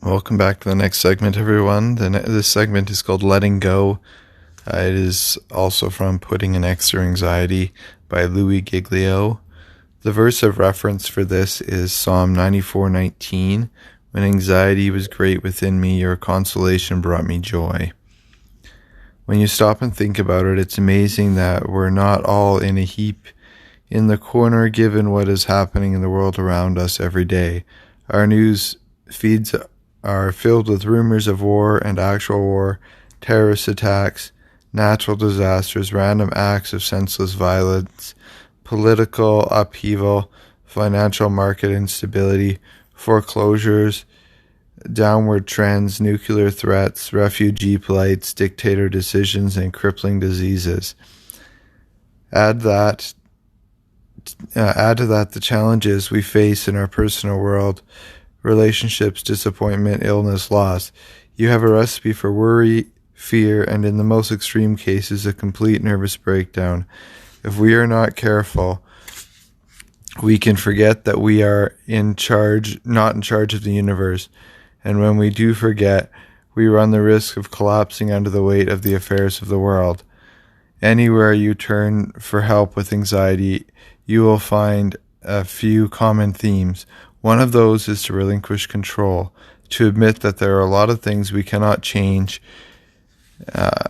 Welcome back to the next segment, everyone. This segment is called Letting Go. It is also from Putting an X Through Anxiety by Louie Giglio. The verse of reference for this is Psalm 94:19. When anxiety was great within me, your consolation brought me joy. When you stop and think about it, it's amazing that we're not all in a heap in the corner given what is happening in the world around us every day. Our news feeds are filled with rumors of war and actual war, terrorist attacks, natural disasters, random acts of senseless violence, political upheaval, financial market instability, foreclosures, downward trends, nuclear threats, refugee plights, dictator decisions, and crippling diseases. Add to that the challenges we face in our personal world, relationships, disappointment, illness, loss. You have a recipe for worry, fear, and in the most extreme cases, a complete nervous breakdown. If we are not careful, we can forget that we are not in charge of the universe. And when we do forget, we run the risk of collapsing under the weight of the affairs of the world. Anywhere you turn for help with anxiety, you will find a few common themes. One of those is to relinquish control, to admit that there are a lot of things we cannot change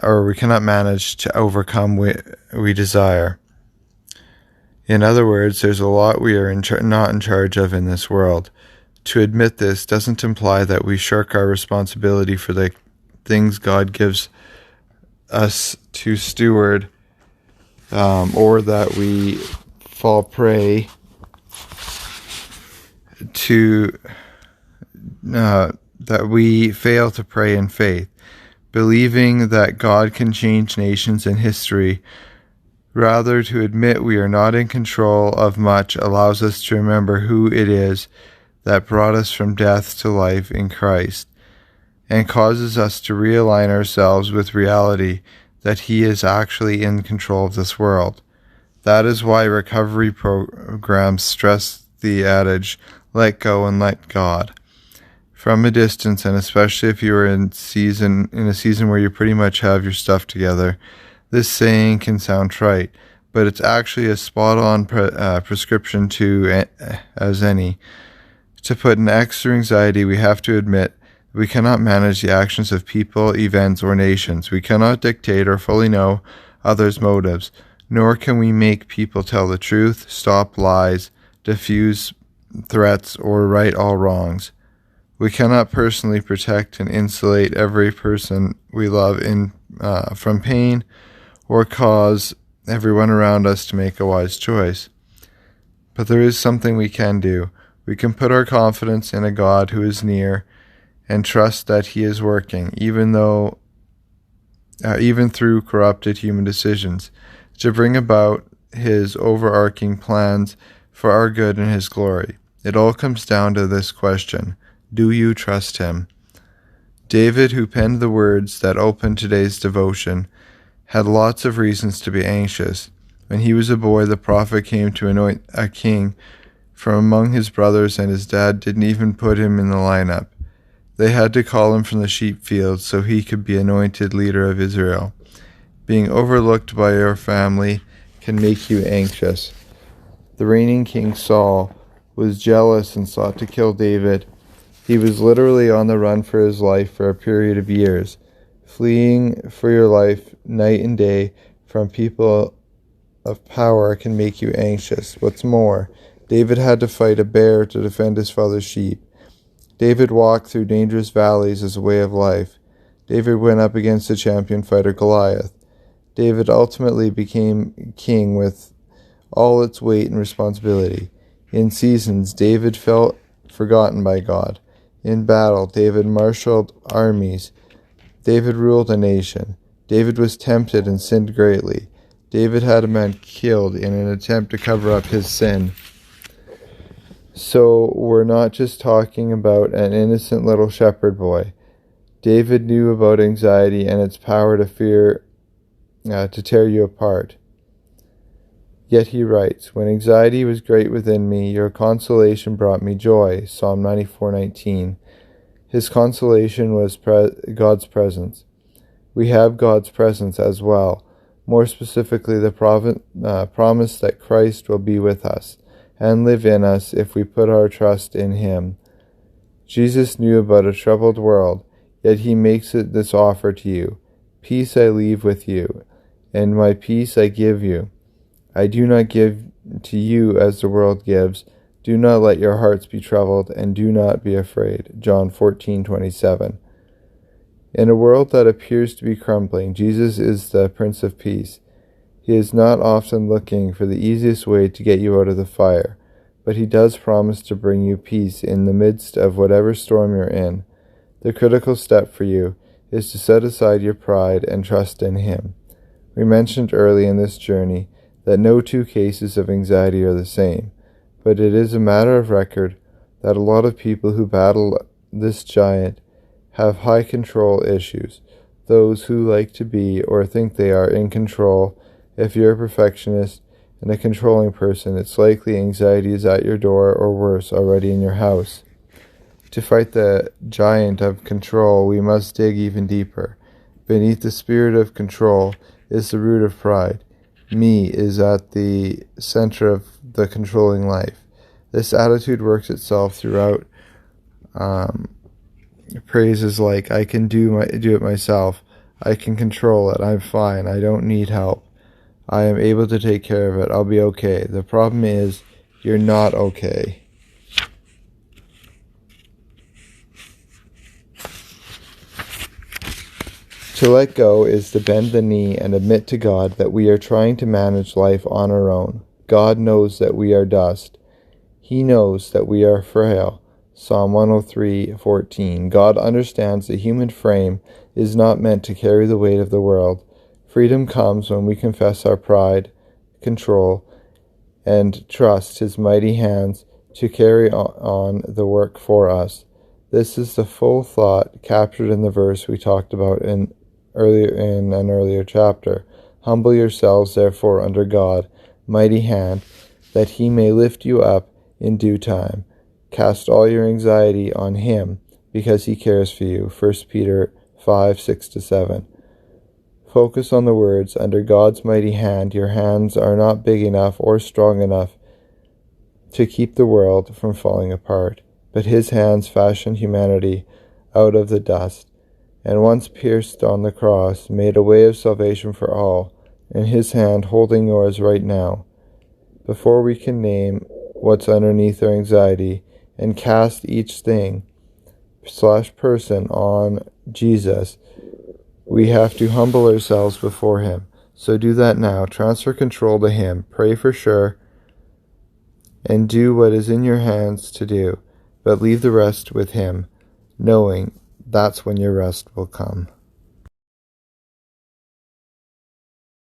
or we cannot manage to overcome we desire. In other words, there's a lot we are not in charge of in this world. To admit this doesn't imply that we shirk our responsibility for the things God gives us to steward, or that we fall prey to that we fail to pray in faith, believing that God can change nations and history. Rather, to admit we are not in control of much allows us to remember who it is that brought us from death to life in Christ, and causes us to realign ourselves with reality that He is actually in control of this world. That is why recovery programs stress the adage, let go and let God. From a distance, and especially if you are in a season where you pretty much have your stuff together, this saying can sound trite, but it's actually a spot-on prescription as any. To put an X through anxiety, we have to admit we cannot manage the actions of people, events, or nations. We cannot dictate or fully know others' motives, nor can we make people tell the truth, stop lies, diffuse threats, or right all wrongs. We cannot personally protect and insulate every person we love from pain, or cause everyone around us to make a wise choice. But there is something we can do. We can put our confidence in a God who is near and trust that He is working, even through corrupted human decisions, to bring about His overarching plans for our good and His glory. It all comes down to this question: do you trust Him? David, who penned the words that open today's devotion, had lots of reasons to be anxious. When he was a boy, the prophet came to anoint a king from among his brothers, and his dad didn't even put him in the lineup. They had to call him from the sheep field so he could be anointed leader of Israel. Being overlooked by your family can make you anxious. The reigning king Saul was jealous and sought to kill David. He was literally on the run for his life for a period of years. Fleeing for your life night and day from people of power can make you anxious. What's more, David had to fight a bear to defend his father's sheep. David walked through dangerous valleys as a way of life. David went up against the champion fighter Goliath. David ultimately became king with all its weight and responsibility. In seasons, David felt forgotten by God. In battle, David marshaled armies. David ruled a nation. David was tempted and sinned greatly. David had a man killed in an attempt to cover up his sin. So we're not just talking about an innocent little shepherd boy. David knew about anxiety and its power to tear you apart. Yet he writes, when anxiety was great within me, your consolation brought me joy. Psalm 94:19. His consolation was God's presence. We have God's presence as well, more specifically the promise that Christ will be with us and live in us if we put our trust in Him. Jesus knew about a troubled world, yet He makes this offer to you. Peace I leave with you, and my peace I give you. I do not give to you as the world gives. Do not let your hearts be troubled, and do not be afraid. John 14:27. In a world that appears to be crumbling, Jesus is the Prince of Peace. He is not often looking for the easiest way to get you out of the fire, but He does promise to bring you peace in the midst of whatever storm you're in. The critical step for you is to set aside your pride and trust in Him. We mentioned early in this journey that no two cases of anxiety are the same, but it is a matter of record that a lot of people who battle this giant have high control issues. Those who like to be or think they are in control. If you're a perfectionist and a controlling person, it's likely anxiety is at your door or worse, already in your house. To fight the giant of control, we must dig even deeper. Beneath the spirit of control is the root of pride. Me is at the center of the controlling life. This attitude works itself throughout phrases like, I can do it myself, I can control it, I'm fine, I don't need help, I am able to take care of it, I'll be okay. The problem is, you're not okay. To let go is to bend the knee and admit to God that we are trying to manage life on our own. God knows that we are dust. He knows that we are frail. Psalm 103:14. God understands the human frame is not meant to carry the weight of the world. Freedom comes when we confess our pride, control, and trust His mighty hands to carry on the work for us. This is the full thought captured in the verse we talked about in an earlier chapter. Humble yourselves, therefore, under God, mighty hand, that He may lift you up in due time. Cast all your anxiety on Him, because He cares for you. 1 Peter 5:6-7. Focus on the words, under God's mighty hand. Your hands are not big enough or strong enough to keep the world from falling apart, but His hands fashioned humanity out of the dust, and once pierced on the cross, made a way of salvation for all, and His hand holding yours right now. Before we can name what's underneath our anxiety and cast each thing/person on Jesus, we have to humble ourselves before Him. So do that now. Transfer control to Him. Pray for sure, and do what is in your hands to do, but leave the rest with Him, knowing that's when your rest will come.